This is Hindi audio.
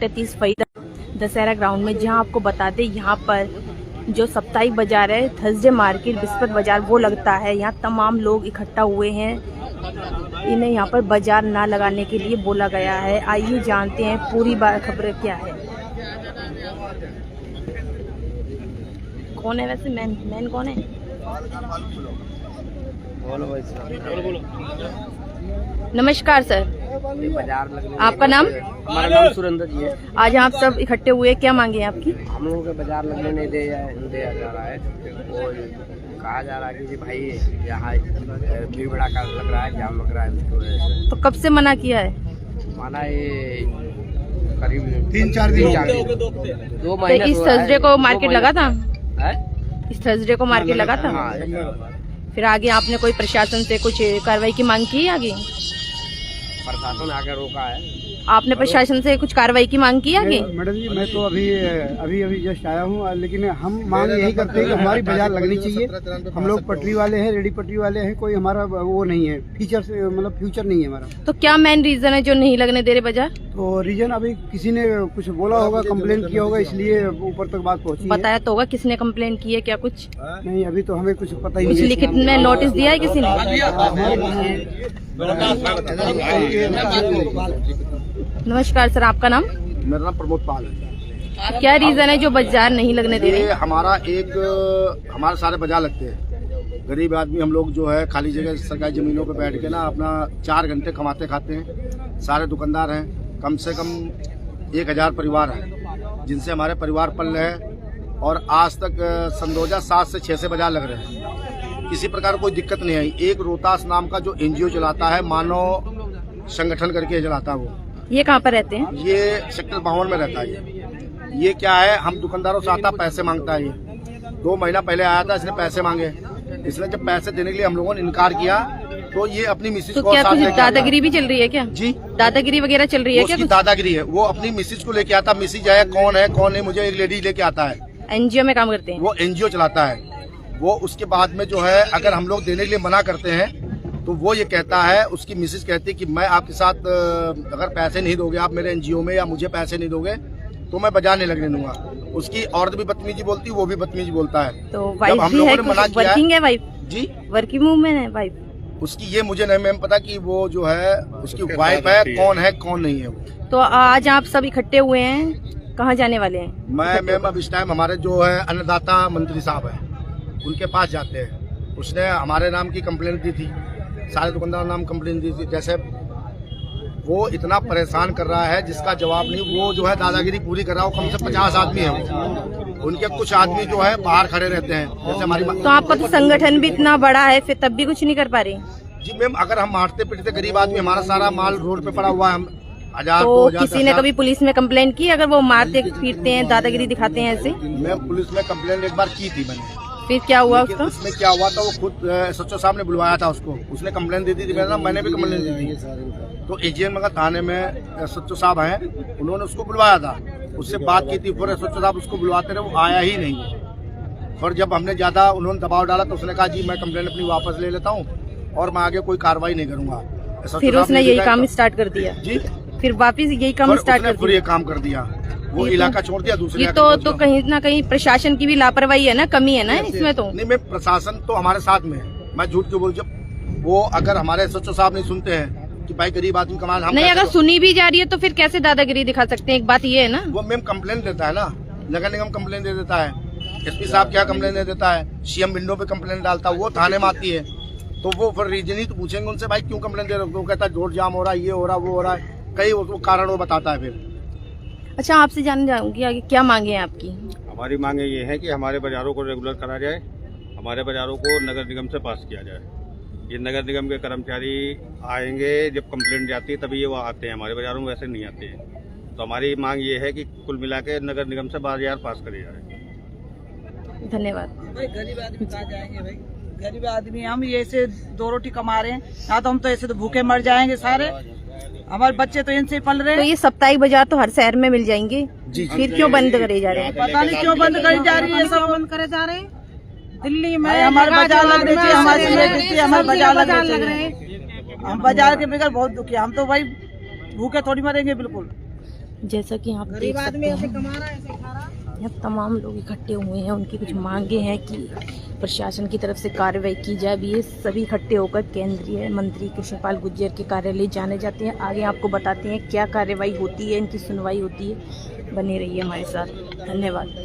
33 फईदा दशहरा ग्राउंड में, जहां आपको बता दें यहाँ पर जो साप्ताहिक बाजार है, थर्सडे मार्केट, बिस्पत बाजार वो लगता है। यहाँ तमाम लोग इकट्ठा हुए हैं, इन्हें यहाँ पर बाजार ना लगाने के लिए बोला गया है। आइए जानते हैं पूरी खबर क्या है। कौन है वैसे मैन कौन है? नमस्कार सर, आपका नाम? हमारा नाम सुरेंद्र जी है। आज आप सब इकट्ठे हुए, क्या मांगे हैं आपकी? हम लोगों के बाजार लगने नहीं दिया जा रहा है और कहा जा रहा है कि भाई यहाँ भीड़ भड़ाका लग रहा है, जाम लग रहा है इसकी वजह से। तो कब से मना किया है? माना ये करीब 3-4 दिन 2 तो महीने। इस थर्सडे को मार्केट लगा था? है? इस थर्सडे को मार्केट लगा था? हाँ, फिर आगे आपने कोई प्रशासन से कुछ कार्रवाई की मांग की है? आगे प्रशासन आके रोका है। आपने प्रशासन से कुछ कार्रवाई की मांग की है आगे? मैडम जी, मैं तो अभी जस्ट आया हूँ, लेकिन हम मांग यही करते हैं कि हमारी बाजार लगनी चाहिए। हम लोग पटरी वाले हैं, रेडी पटरी वाले हैं, कोई हमारा वो नहीं है, फीचर से मतलब फ्यूचर नहीं है हमारा। तो क्या मेन रीजन है जो नहीं लगने दे रहे बाजार? तो रीजन अभी किसी ने कुछ बोला होगा, कंप्लेन किया होगा, इसलिए ऊपर तक बात पहुँची। बताया तो होगा किसने कंप्लेन की है, क्या कुछ? नहीं, अभी तो हमें कुछ पता ही कुछ नहीं। लिखित में नोटिस दिया है किसी ने? नमस्कार सर, आपका नाम? मेरा नाम प्रमोद पाल है। क्या रीजन है जो बाजार नहीं लगने दे रहे? ये हमारे सारे बाजार लगते हैं। गरीब आदमी हम लोग जो है खाली जगह सरकारी जमीनों पे बैठ के ना अपना 4 घंटे कमाते खाते हैं। सारे दुकानदार हैं, कम से कम 1000 परिवार हैं जिनसे हमारे परिवार पल रहे हैं और आज तक सन 2007 से 6 से बाजार लग रहे हैं। किसी प्रकार कोई दिक्कत नहीं आई। एक रोहतास नाम का जो NGO चलाता है, मानव संगठन करके चलाता है, वो ये कहाँ पर रहते हैं? ये सेक्टर 52 में रहता है। ये क्या है, हम दुकानदारों से आता पैसे मांगता है। ये 2 महीना पहले आया था, इसने पैसे मांगे। इसने जब पैसे देने के लिए हम लोगों ने इनकार किया तो ये अपनी मिसेज तो को क्या साथ कुछ लेके दादागिरी भी चल रही है क्या? जी, दादागिरी वगैरह चल रही है क्या? उसकी दादागिरी है। वो अपनी मिसेज को लेके आता, मिसेज है कौन नहीं, मुझे एक लेडी लेके आता है। NGO में काम करते हैं? वो NGO चलाता है। वो उसके बाद में जो है अगर हम लोग देने के लिए मना करते हैं तो वो ये कहता है, उसकी मिसेज कहती है कि मैं आपके साथ अगर पैसे नहीं दोगे आप मेरे NGO में, या मुझे पैसे नहीं दोगे तो मैं बाजार नहीं लगने दूंगा। उसकी औरत भी बदतमीजी बोलती है, वो भी बदतमीजी बोलता है। तो वाइफ भी है, वर्किंग है वाइफ? जी, वर्किंग वूमेन है वाइफ उसकी। ये मुझे नहीं मैम पता कि वो जो है उसकी वाइफ है, कौन नहीं है वो। तो आज आप सब इकट्ठे हुए हैं, कहाँ जाने वाले हैं? मैं मैम अब इस टाइम हमारे जो है अन्नदाता मंत्री साहब है उनके पास जाते हैं। उसने हमारे नाम की कंप्लेन दी थी, सारे दुकानदार नाम कंप्लेन दी थी। जैसे वो इतना परेशान कर रहा है जिसका जवाब नहीं। वो जो है दादागिरी पूरी कर रहा है। कम से 50 आदमी है वो, उनके कुछ आदमी जो है बाहर खड़े रहते हैं। जैसे हमारी तो आपका तो संगठन भी इतना बड़ा है, फिर तब भी कुछ नहीं कर पा रहे? जी मैम, अगर हम मारते पीटते गरीब आदमी, हमारा सारा माल रोड पे पड़ा हुआ है। हम 1000 तो 2000 किसी ने कभी पुलिस में कंप्लेन की अगर वो मारते पीटते हैं, दादागिरी दिखाते हैं ऐसे? मैम पुलिस में कंप्लेन एक बार की थी मैंने। फिर क्या हुआ उसका? उसमें क्या हुआ था, वो खुद SHO साहब ने बुलवाया था उसको। उसने कंप्लेन दी थी, मैंने भी कंप्लेन दी थी। तो AGM नगर थाने में SHO साहब हैं, उन्होंने उसको बुलवाया था, उससे बात की थी। फिर SHO साहब उसको बुलवाते रहे, वो आया ही नहीं। और जब हमने ज्यादा उन्होंने दबाव डाला तो उसने कहा जी मैं कंप्लेन अपनी वापस ले लेता हूँ और मैं आगे कोई कार्रवाई नहीं करूंगा। फिर उसने यही काम स्टार्ट कर दिया? जी, फिर वापिस यही काम स्टार्ट कर दिया? ये काम कर दिया, वो इलाका छोड़ दिया, दूसरे ये तो कहीं ना कहीं प्रशासन की भी लापरवाही है ना, कमी है ना इसमें? तो नहीं मैं, प्रशासन तो हमारे साथ में है। मैं झूठ क्यों बोलूं? जब वो अगर हमारे SHO साहब नहीं सुनते हैं कि भाई गरीब आदमी कमा, हम नहीं, अगर सुनी भी जा रही है तो फिर कैसे दादागिरी दिखा सकते हैं? एक बात ये है ना, वो मैम कंप्लेन देता है ना, नगर निगम कंप्लेन दे देता है, SP साहब क्या कंप्लेन दे देता है, CM विंडो पे कंप्लेन डालता है, वो थाने में आती है। तो वो फिर रीजन ही तो पूछेंगे उनसे, भाई क्यों कंप्लेन दे रहे हो? वो कहता है रोड जाम हो रहा है, ये हो रहा है, वो हो रहा है, कई वो कारण वो बताता है फिर। अच्छा, आपसे जानना चाहूंगी आगे क्या मांगे हैं आपकी? हमारी मांगे ये है कि हमारे बाजारों को रेगुलर करा जाए, हमारे बाजारों को नगर निगम से पास किया जाए। ये नगर निगम के कर्मचारी आएंगे, जब कंप्लेंट जाती है तभी ये वहाँ आते हैं, हमारे बाजारों में वैसे नहीं आते हैं। तो हमारी मांग ये है कि कुल मिला के नगर निगम से बाजार पास करे जाए। धन्यवाद। भाई गरीब आदमी कहाँ जाएंगे? भाई गरीब आदमी हम ये ऐसे 2 रोटी कमा रहे हैं, ना तो हम तो ऐसे तो भूखे मर जाएंगे सारे, हमारे बच्चे तो इनसे पल रहे हैं। तो ये साप्ताहिक बाजार तो हर शहर में मिल जाएंगे, फिर क्यों बंद करे जा रहे हैं? पता नहीं क्यों बंद करे जा रही है, सब बंद करे जा रहे हैं। दिल्ली में हमारे बाजार लगने चाहिए, हमारे बाजार लग रहे हैं। हम बाजार के बगैर बहुत दुखी, हम तो भाई भूखे थोड़ी मरेंगे बिल्कुल। जैसा कि आप देख सकते हैं यहाँ तमाम लोग इकट्ठे हुए हैं। उनकी कुछ मांगे हैं कि प्रशासन की तरफ से कार्रवाई की जाए। अभी ये सभी इकट्ठे होकर केंद्रीय मंत्री कृष्णपाल गुर्जर के कार्यालय जाने जाते हैं। आगे आपको बताते हैं क्या कार्रवाई होती है, इनकी सुनवाई होती है। बने रहिए हमारे साथ। धन्यवाद।